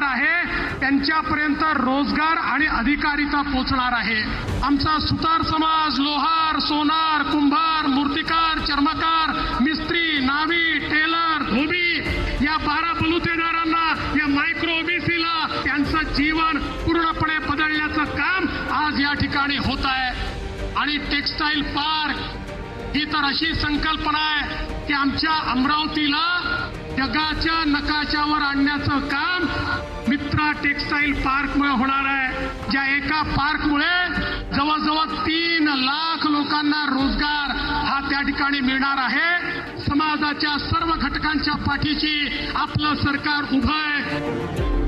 होणार आहे त्यांच्यापर्यंत रोजगार आणि अधिकारिता पोहोचणार आहे। आमचा सुतार समाज लोहार, सोनार, कुंभार, मूर्तिकार, चर्मकार, मिस्त्री, नावी, टेलर, धोबी या 12 बलुतेदारांना, या मायक्रो ओबीसीला त्यांचं जीवन पूर्णपणे बदलण्याचं काम आज या ठिकाणी होत आहे। आणि टेक्सटाईल पार्क ही तर अशी संकल्पना आहे की आमच्या अमरावतीला जगाच्या नकाशावर आणण्याचं काम मित्रा टेक्सटाईल पार्कमुळे होणार आहे, ज्या एका पार्कमुळे जवळजवळ 3 लाख लोकांना रोजगार हा त्या ठिकाणी मिळणार आहे। समाजाच्या सर्व घटकांच्या पाठीशी आपलं सरकार उभं आहे।